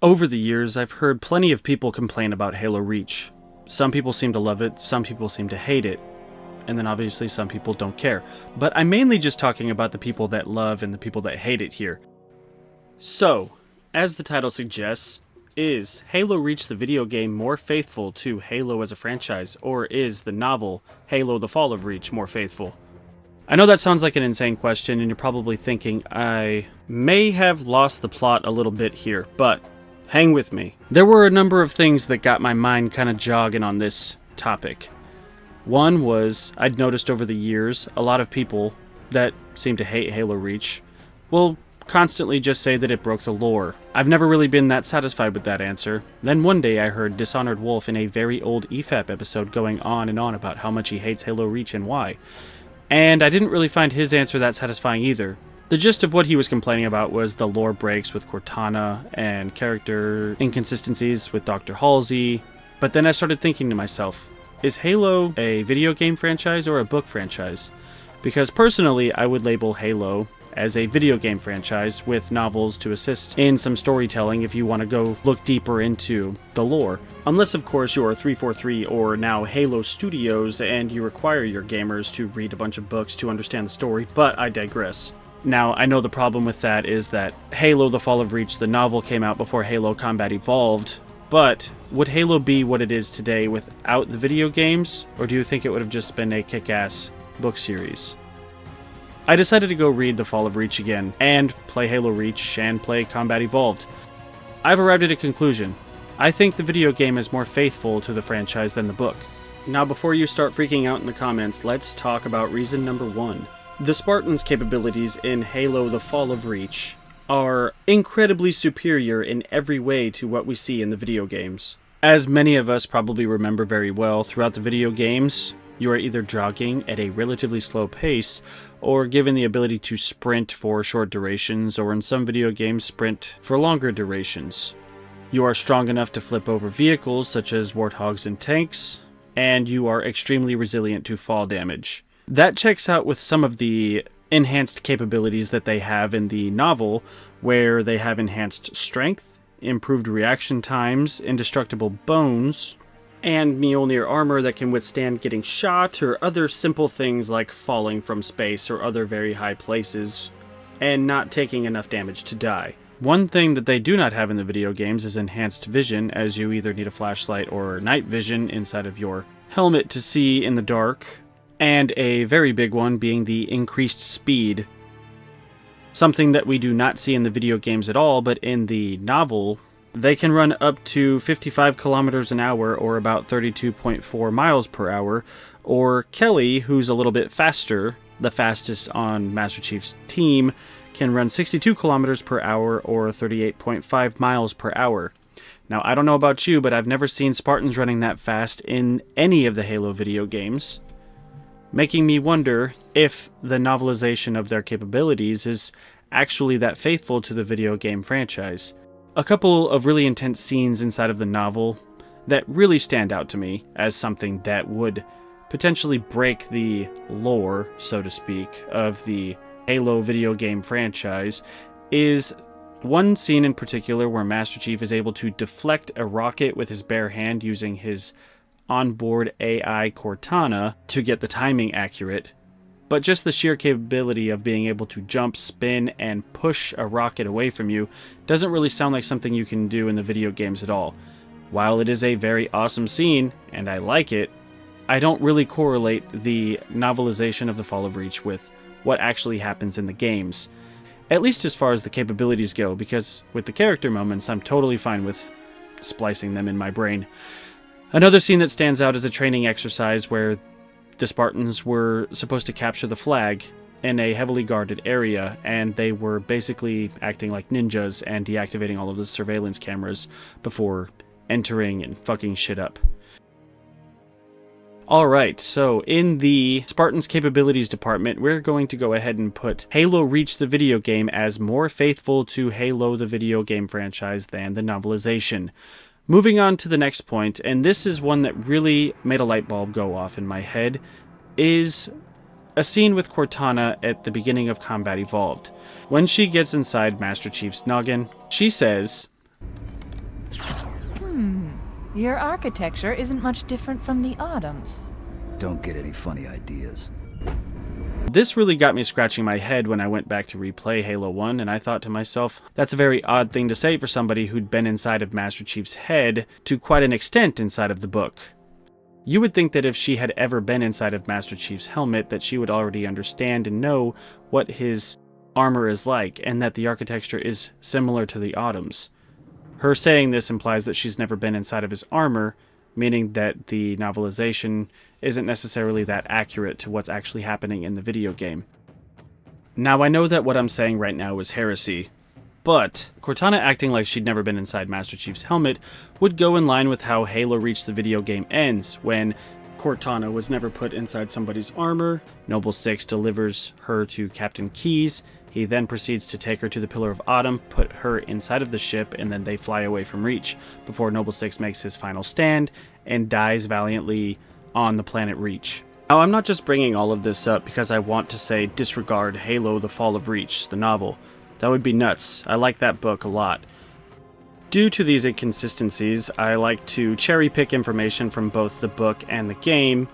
Over the years, I've heard plenty of people complain about Halo Reach. Some people seem to love it, some people seem to hate it, and then obviously some people don't care. But I'm mainly just talking about the people that love and the people that hate it here. So, as the title suggests, is Halo Reach the video game more faithful to Halo as a franchise, or is the novel Halo the Fall of Reach more faithful? I know that sounds like an insane question, and you're probably thinking I may have lost the plot a little bit here, but hang with me. There were a number of things that got my mind kind of jogging on this topic. One was, I'd noticed over the years, a lot of people that seem to hate Halo Reach will constantly just say that it broke the lore. I've never really been that satisfied with that answer. Then one day I heard Dishonored Wolf in a very old EFAP episode going on and on about how much he hates Halo Reach and why. And I didn't really find his answer that satisfying either. The gist of what he was complaining about was the lore breaks with Cortana and character inconsistencies with Dr. Halsey. But then I started thinking to myself, is Halo a video game franchise or a book franchise? Because personally, I would label Halo as a video game franchise with novels to assist in some storytelling if you want to go look deeper into the lore. Unless, of course, you're 343 or now Halo Studios and you require your gamers to read a bunch of books to understand the story, but I digress. Now, I know the problem with that is that Halo the Fall of Reach, the novel, came out before Halo Combat Evolved, but would Halo be what it is today without the video games, or do you think it would have just been a kick-ass book series? I decided to go read The Fall of Reach again, and play Halo Reach, and play Combat Evolved. I've arrived at a conclusion. I think the video game is more faithful to the franchise than the book. Now, before you start freaking out in the comments, let's talk about reason number one. The Spartans' capabilities in Halo The Fall of Reach are incredibly superior in every way to what we see in the video games. As many of us probably remember very well, throughout the video games, you are either jogging at a relatively slow pace, or given the ability to sprint for short durations, or in some video games, sprint for longer durations. You are strong enough to flip over vehicles, such as warthogs and tanks, and you are extremely resilient to fall damage. That checks out with some of the enhanced capabilities that they have in the novel, where they have enhanced strength, improved reaction times, indestructible bones, and Mjolnir armor that can withstand getting shot, or other simple things like falling from space or other very high places, and not taking enough damage to die. One thing that they do not have in the video games is enhanced vision, as you either need a flashlight or night vision inside of your helmet to see in the dark, and a very big one being the increased speed. Something that we do not see in the video games at all, but in the novel, they can run up to 55 kilometers an hour, or about 32.4 miles per hour, or Kelly, who's a little bit faster, the fastest on Master Chief's team, can run 62 kilometers per hour, or 38.5 miles per hour. Now, I don't know about you, but I've never seen Spartans running that fast in any of the Halo video games, making me wonder if the novelization of their capabilities is actually that faithful to the video game franchise. A couple of really intense scenes inside of the novel that really stand out to me as something that would potentially break the lore, so to speak, of the Halo video game franchise is one scene in particular where Master Chief is able to deflect a rocket with his bare hand using his onboard AI Cortana to get the timing accurate. But just the sheer capability of being able to jump, spin, and push a rocket away from you doesn't really sound like something you can do in the video games at all. While it is a very awesome scene, and I like it, I don't really correlate the novelization of The Fall of Reach with what actually happens in the games. At least as far as the capabilities go, because with the character moments, I'm totally fine with splicing them in my brain. Another scene that stands out is a training exercise where the Spartans were supposed to capture the flag in a heavily guarded area, and they were basically acting like ninjas and deactivating all of the surveillance cameras before entering and fucking shit up. Alright, so in the Spartans capabilities department, we're going to go ahead and put Halo Reach the video game as more faithful to Halo the video game franchise than the novelization. Moving on to the next point, and this is one that really made a light bulb go off in my head, is a scene with Cortana at the beginning of Combat Evolved. When she gets inside Master Chief's noggin, she says, Your architecture isn't much different from the Autumn's. Don't get any funny ideas. This really got me scratching my head when I went back to replay Halo 1, and I thought to myself, that's a very odd thing to say for somebody who'd been inside of Master Chief's head to quite an extent inside of the book. You would think that if she had ever been inside of Master Chief's helmet, that she would already understand and know what his armor is like, and that the architecture is similar to the Autumn's. Her saying this implies that she's never been inside of his armor, meaning that the novelization isn't necessarily that accurate to what's actually happening in the video game. Now, I know that what I'm saying right now is heresy, but Cortana acting like she'd never been inside Master Chief's helmet would go in line with how Halo Reach the video game ends, when Cortana was never put inside somebody's armor, Noble Six delivers her to Captain Keyes, he then proceeds to take her to the Pillar of Autumn, put her inside of the ship, and then they fly away from Reach, before Noble Six makes his final stand and dies valiantly on the planet Reach. Now, I'm not just bringing all of this up because I want to say disregard Halo The Fall of Reach, the novel. That would be nuts. I like that book a lot. Due to these inconsistencies, I like to cherry pick information from both the book and the game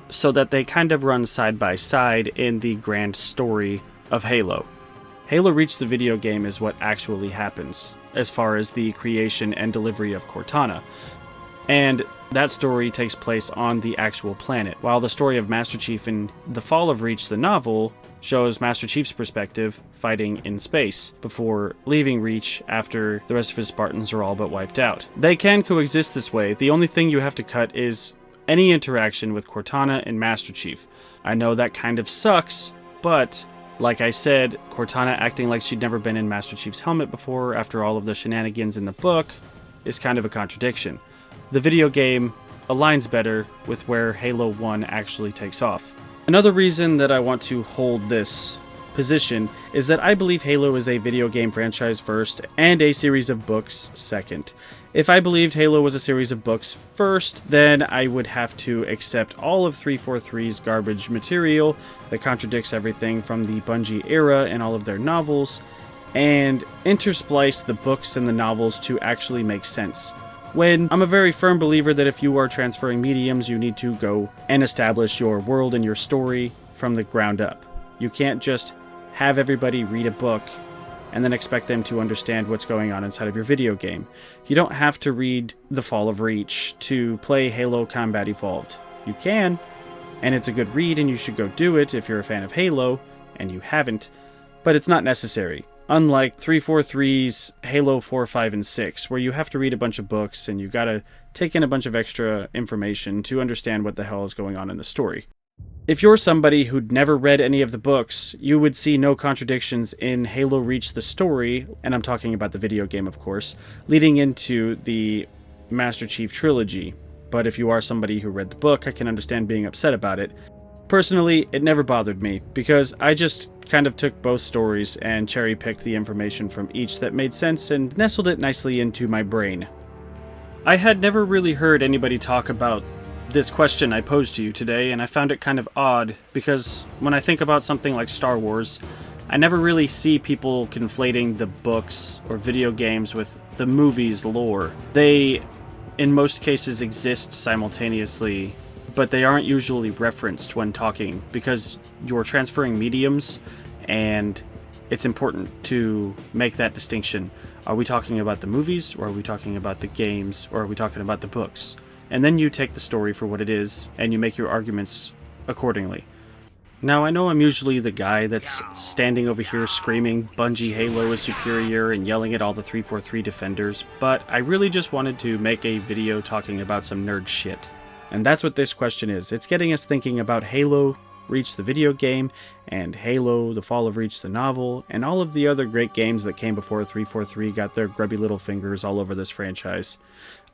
so that they kind of run side by side in the grand story of Halo. Halo Reach the video game is what actually happens, as far as the creation and delivery of Cortana. And that story takes place on the actual planet, while the story of Master Chief in The Fall of Reach the novel shows Master Chief's perspective fighting in space, before leaving Reach after the rest of his Spartans are all but wiped out. They can coexist this way. The only thing you have to cut is any interaction with Cortana and Master Chief. I know that kind of sucks, but like I said, Cortana acting like she'd never been in Master Chief's helmet before after all of the shenanigans in the book is kind of a contradiction. The video game aligns better with where Halo 1 actually takes off. Another reason that I want to hold this position is that I believe Halo is a video game franchise first and a series of books second. If I believed Halo was a series of books first, then I would have to accept all of 343's garbage material that contradicts everything from the Bungie era and all of their novels, and intersplice the books and the novels to actually make sense. When I'm a very firm believer that if you are transferring mediums, you need to go and establish your world and your story from the ground up. You can't just have everybody read a book and then expect them to understand what's going on inside of your video game. You don't have to read The Fall of Reach to play Halo Combat Evolved. You can, and it's a good read and you should go do it if you're a fan of Halo, and you haven't, but it's not necessary. Unlike 343's Halo 4, 5, and 6, where you have to read a bunch of books and you gotta take in a bunch of extra information to understand what the hell is going on in the story. If you're somebody who'd never read any of the books, you would see no contradictions in Halo Reach the story, and I'm talking about the video game, of course, leading into the Master Chief trilogy. But if you are somebody who read the book, I can understand being upset about it. Personally, it never bothered me, because I just kind of took both stories and cherry-picked the information from each that made sense and nestled it nicely into my brain. I had never really heard anybody talk about this question I posed to you today, and I found it kind of odd, because when I think about something like Star Wars, I never really see people conflating the books or video games with the movies' lore. They, in most cases, exist simultaneously, but they aren't usually referenced when talking, because you're transferring mediums, and it's important to make that distinction. Are we talking about the movies, or are we talking about the games, or are we talking about the books? And then you take the story for what it is, and you make your arguments accordingly. Now, I know I'm usually the guy that's standing over here screaming Bungie Halo is superior and yelling at all the 343 defenders, but I really just wanted to make a video talking about some nerd shit. And that's what this question is. It's getting us thinking about Halo Reach the video game, and Halo The Fall of Reach the novel, and all of the other great games that came before 343 got their grubby little fingers all over this franchise.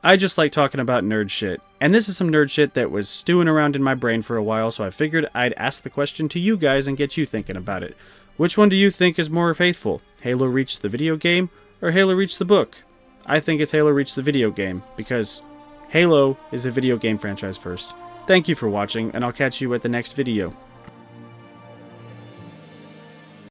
I just like talking about nerd shit, and this is some nerd shit that was stewing around in my brain for a while, so I figured I'd ask the question to you guys and get you thinking about it. Which one do you think is more faithful? Halo Reach the video game, or Halo Reach the book? I think it's Halo Reach the video game, because Halo is a video game franchise first. Thank you for watching, and I'll catch you at the next video.